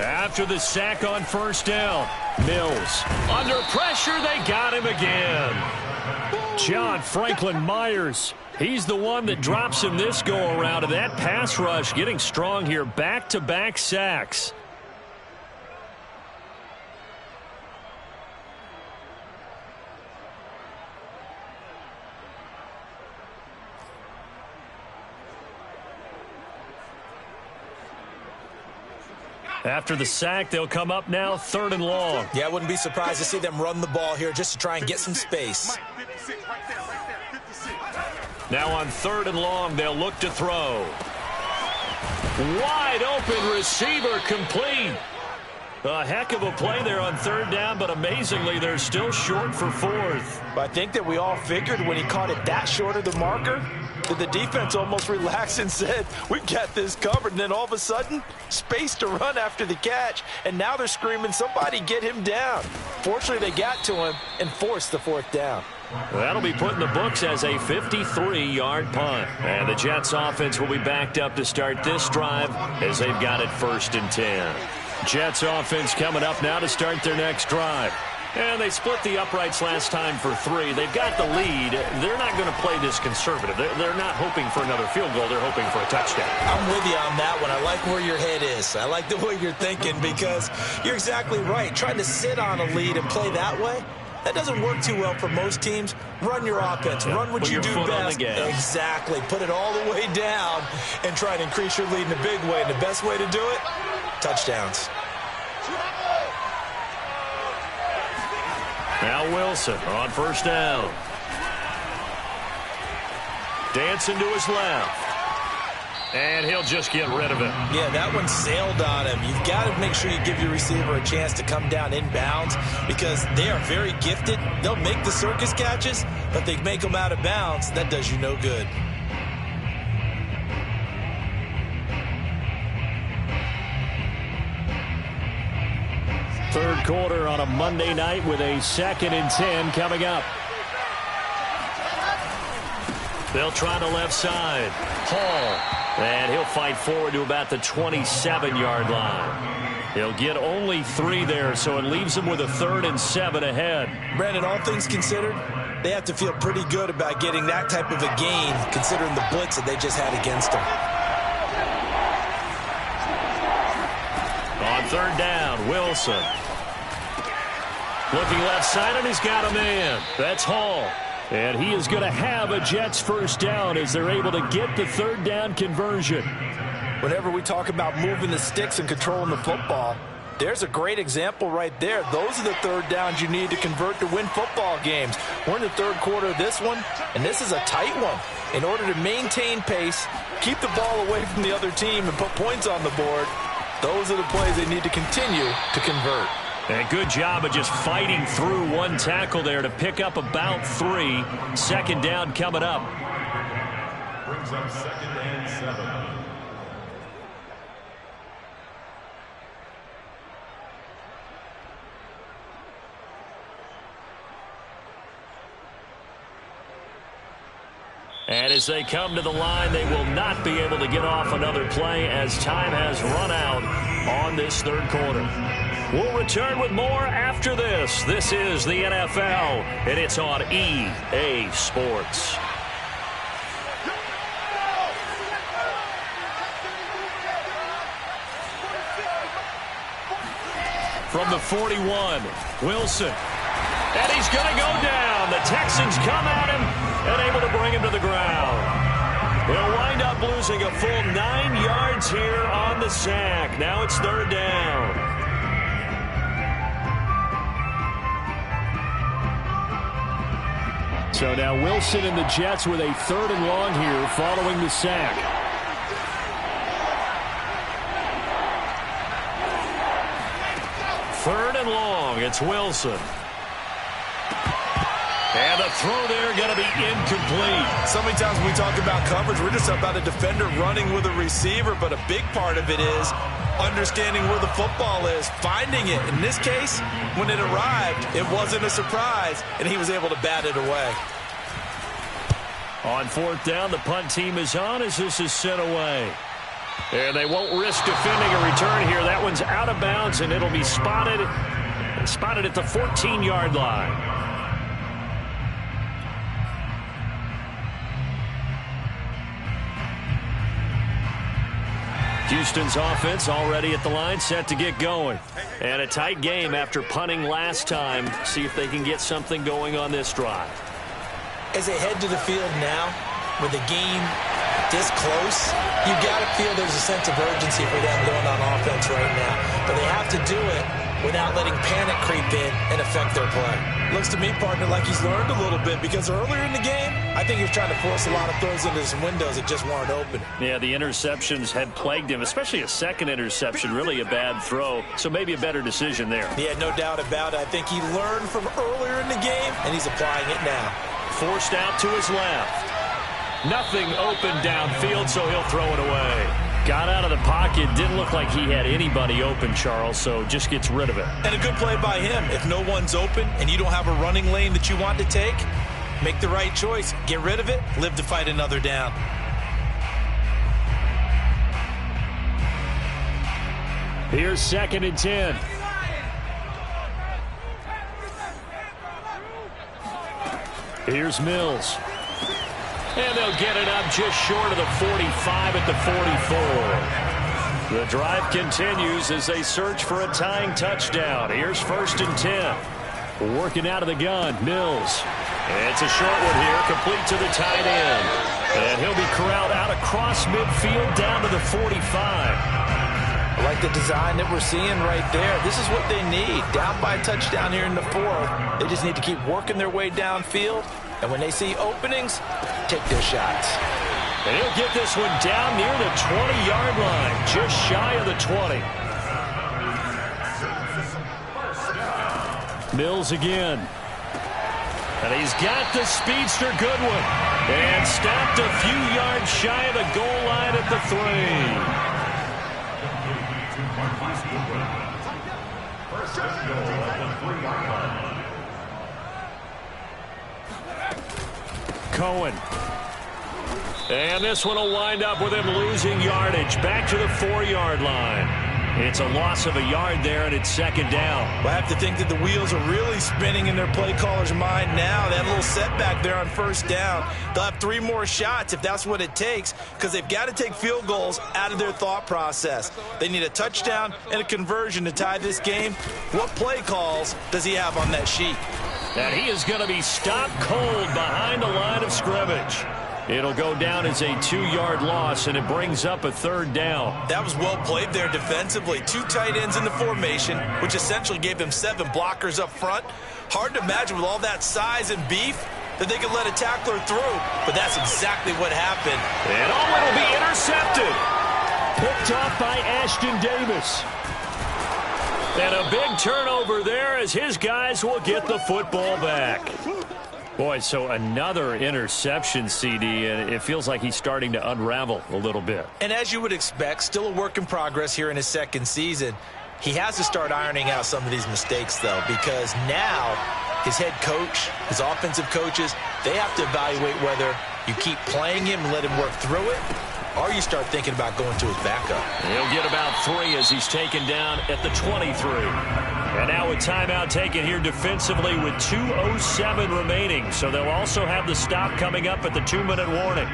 After the sack on first down, Mills. Under pressure, they got him again. John Franklin Myers. He's the one that drops him this go-around, and that pass rush getting strong here. Back-to-back sacks. After the sack, they'll come up now 3rd and long. Yeah, I wouldn't be surprised to see them run the ball here just to try and get some space. Now on 3rd and long, they'll look to throw. Wide open receiver complete. A heck of a play there on 3rd down, but amazingly, they're still short for 4th. But I think that we all figured when he caught it that short of the marker, that the defense almost relaxed and said, we've got this covered. And then all of a sudden, space to run after the catch. And now they're screaming, somebody get him down. Fortunately, they got to him and forced the 4th down. That'll be put in the books as a 53-yard punt. And the Jets offense will be backed up to start this drive as they've got it 1st and 10. Jets offense coming up now to start their next drive. And they split the uprights last time for 3. They've got the lead. They're not going to play this conservative. They're not hoping for another field goal. They're hoping for a touchdown. I'm with you on that one. I like where your head is. I like the way you're thinking because you're exactly right. Trying to sit on a lead and play that way, that doesn't work too well for most teams. Run your offense. Run what you do best. Exactly. Put it all the way down and try to increase your lead in a big way. And the best way to do it, touchdowns. Now Wilson on 1st down. Dancing to his left. And he'll just get rid of it. Yeah, that one sailed on him. You've got to make sure you give your receiver a chance to come down inbounds because they are very gifted. They'll make the circus catches, but they make them out of bounds. That does you no good. Third quarter on a Monday night with a 2nd and 10 coming up. They'll try the left side. Hall. And he'll fight forward to about the 27-yard line. He'll get only 3 there, so it leaves him with a 3rd and 7 ahead. Brandon, all things considered, they have to feel pretty good about getting that type of a gain, considering the blitz that they just had against them. On 3rd down, Wilson. Looking left side, and he's got a man. That's Hall. And he is going to have a Jets 1st down as they're able to get the 3rd down conversion. Whenever we talk about moving the sticks and controlling the football, there's a great example right there. Those are the 3rd downs you need to convert to win football games. We're in the 3rd quarter of this one, and this is a tight one. In order to maintain pace, keep the ball away from the other team, and put points on the board, those are the plays they need to continue to convert. And a good job of just fighting through one tackle there to pick up about 3. 2nd down coming up. Brings up 2nd and 7. And as they come to the line, they will not be able to get off another play as time has run out on this 3rd quarter. We'll return with more after this. This is the NFL, and it's on EA Sports. From the 41, Wilson. And he's going to go down. The Texans come at him and able to bring him to the ground. They'll wind up losing a full 9 yards here on the sack. Now it's 3rd down. So now Wilson and the Jets with a 3rd and long here following the sack. Third and long, it's Wilson. And the throw there going to be incomplete. So many times when we talk about coverage, we're just about a defender running with a receiver, but a big part of it is understanding where the football is, finding it. In this case, when it arrived, it wasn't a surprise, and he was able to bat it away. On 4th down, the punt team is on as this is sent away. And they won't risk defending a return here. That one's out of bounds, and it'll be spotted at the 14-yard line. Houston's offense already at the line, set to get going. And a tight game after punting last time. See if they can get something going on this drive. As they head to the field now, with the game this close, you got to feel there's a sense of urgency for them going on offense right now. But they have to do it without letting panic creep in and affect their play. Looks to me, partner, like he's learned a little bit, because earlier in the game, I think he was trying to force a lot of throws into some windows that just weren't open. Yeah, the interceptions had plagued him, especially a second interception, really a bad throw. So maybe a better decision there. Yeah, no doubt about it. I think he learned from earlier in the game, and he's applying it now. Forced out to his left. Nothing open downfield, so he'll throw it away. Got out of the pocket. Didn't look like he had anybody open, Charles, so just gets rid of it. And a good play by him. If no one's open and you don't have a running lane that you want to take, make the right choice. Get rid of it. Live to fight another down. Here's 2nd and 10. Here's Mills. And they'll get it up just short of the 45 at the 44. The drive continues as they search for a tying touchdown. Here's 1st and 10. Working out of the gun, Mills. It's a short one here, complete to the tight end. And he'll be corralled out across midfield down to the 45. I like the design that we're seeing right there. This is what they need. Down by a touchdown here in the 4th. They just need to keep working their way downfield. And when they see openings, take their shots. And he'll get this one down near the 20-yard line, just shy of the 20. Mills again. And he's got the speedster Goodwin. And stopped a few yards shy of the goal line at the 3. Cohen. And this one will wind up with him losing yardage. Back to the 4-yard line. It's a loss of a yard there, and it's 2nd down. Well, I have to think that the wheels are really spinning in their play caller's mind now. That little setback there on 1st down. They'll have 3 more shots if that's what it takes, because they've got to take field goals out of their thought process. They need a touchdown and a conversion to tie this game. What play calls does he have on that sheet? And he is going to be stopped cold behind the line of scrimmage. It'll go down as a 2-yard loss, and it brings up a 3rd down. That was well played there defensively. 2 tight ends in the formation, which essentially gave them 7 blockers up front. Hard to imagine with all that size and beef that they could let a tackler through, but that's exactly what happened. And it'll be intercepted. Picked off by Ashton Davis. And a big turnover there as his guys will get the football back. Boy, so another interception, CD, and it feels like he's starting to unravel a little bit. And as you would expect, still a work in progress here in his 2nd season. He has to start ironing out some of these mistakes, though, because now his head coach, his offensive coaches, they have to evaluate whether you keep playing him and let him work through it, or you start thinking about going to his backup. He'll get about 3 as he's taken down at the 23. And now a timeout taken here defensively with 2:07 remaining. So they'll also have the stop coming up at the 2-minute warning.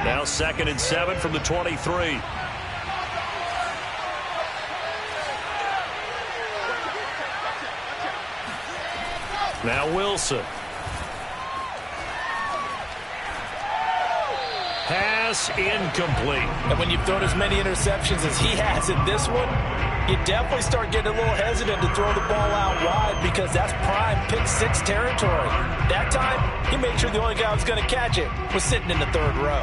Now 2nd and 7 from the 23. Now Wilson. Pass incomplete. And when you've thrown as many interceptions as he has in this one, you definitely start getting a little hesitant to throw the ball out wide, because that's prime pick-6 territory. That time, he made sure the only guy who was going to catch it was sitting in the 3rd row.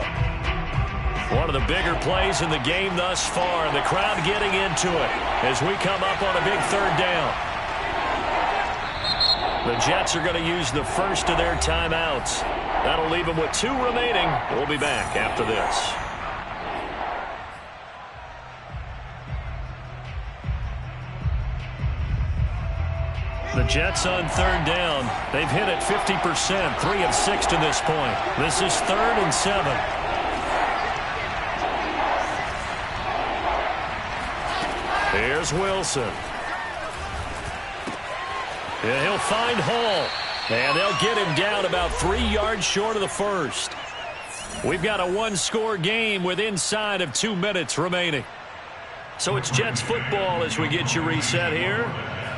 One of the bigger plays in the game thus far. The crowd getting into it as we come up on a big 3rd down. The Jets are going to use the first of their timeouts. That'll leave them with 2 remaining. We'll be back after this. The Jets on third down. They've hit it 50%, 3 of 6 to this point. This is 3rd and 7. Here's Wilson. And he'll find Hall. And they'll get him down about 3 yards short of the first. We've got a one-score game with inside of 2 minutes remaining. So it's Jets football as we get you reset here.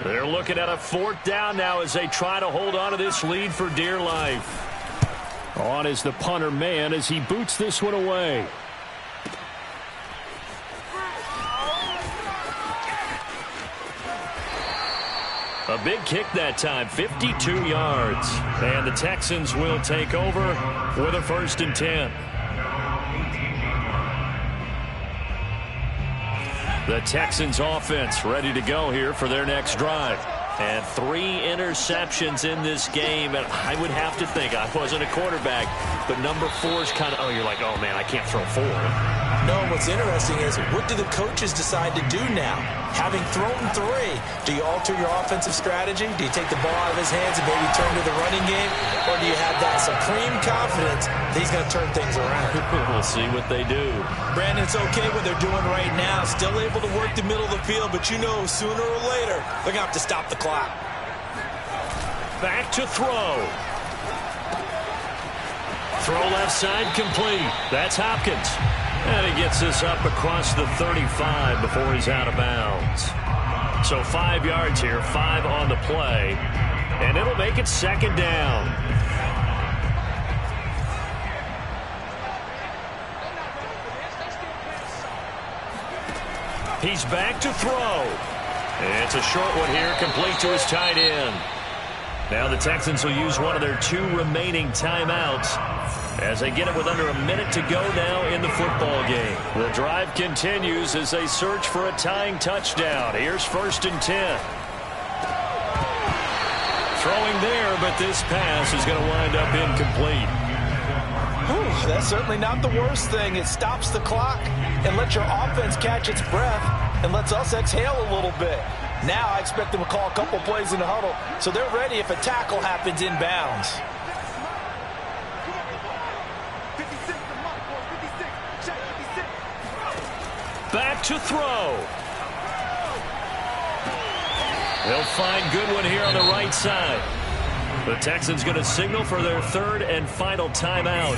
They're looking at a 4th down now as they try to hold on to this lead for dear life. On is the punter man as he boots this one away. A big kick that time, 52 yards. And the Texans will take over with a 1st and 10. The Texans offense ready to go here for their next drive. And 3 interceptions in this game. And I would have to think, I wasn't a quarterback, but number 4 is kind of, you're like, oh, man, I can't throw 4. No, what's interesting is, what do the coaches decide to do now? Having thrown 3, do you alter your offensive strategy? Do you take the ball out of his hands and maybe turn to the running game? Or do you have that supreme confidence that he's going to turn things around? We'll see what they do. Brandon, it's okay what they're doing right now. Still able to work the middle of the field, but you know sooner or later they're going to have to stop the clock. Back to throw. Throw left side complete. That's Hopkins. And he gets this up across the 35 before he's out of bounds. So 5 yards here, 5 on the play. And it'll make it 2nd down. He's back to throw. It's a short one here, complete to his tight end. Now the Texans will use one of their 2 remaining timeouts as they get it with under a minute to go now in the football game. The drive continues as they search for a tying touchdown. Here's 1st and 10. Throwing there, but this pass is going to wind up incomplete. Whew, that's certainly not the worst thing. It stops the clock and lets your offense catch its breath and lets us exhale a little bit. Now I expect them to call a couple plays in the huddle, so they're ready if a tackle happens inbounds. Back to throw. They'll find Goodwin here on the right side. The Texans going to signal for their 3rd and final timeout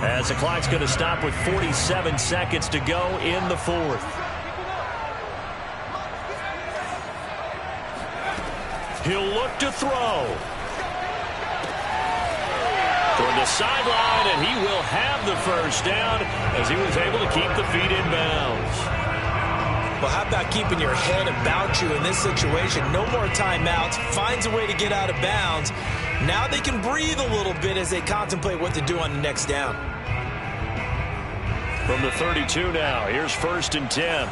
as the clock's going to stop with 47 seconds to go in the 4th. He'll look to throw. Toward the sideline, and he will have the 1st down as he was able to keep the feet in bounds. Well, how about keeping your head about you in this situation? No more timeouts. Finds a way to get out of bounds. Now they can breathe a little bit as they contemplate what to do on the next down. From the 32 now, here's 1st and 10.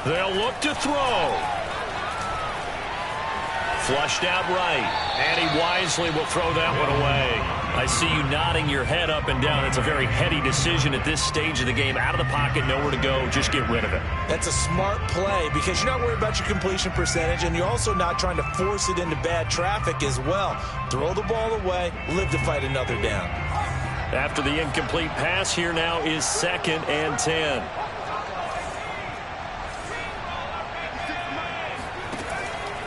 They'll look to throw. Flushed out right, and he wisely will throw that one away. I see you nodding your head up and down. It's a very heady decision at this stage of the game. Out of the pocket, nowhere to go, just get rid of it. That's a smart play because you're not worried about your completion percentage, and you're also not trying to force it into bad traffic as well. Throw the ball away, live to fight another down. After the incomplete pass, here now is 2nd and 10.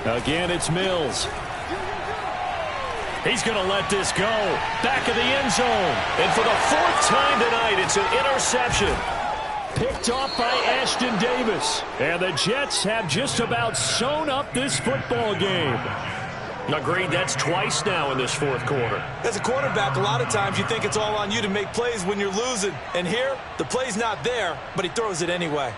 Again, it's Mills. He's going to let this go. Back of the end zone. And for the 4th time tonight, it's an interception. Picked off by Ashton Davis. And the Jets have just about sewn up this football game. Agreed, that's twice now in this 4th quarter. As a quarterback, a lot of times you think it's all on you to make plays when you're losing. And here, the play's not there, but he throws it anyway.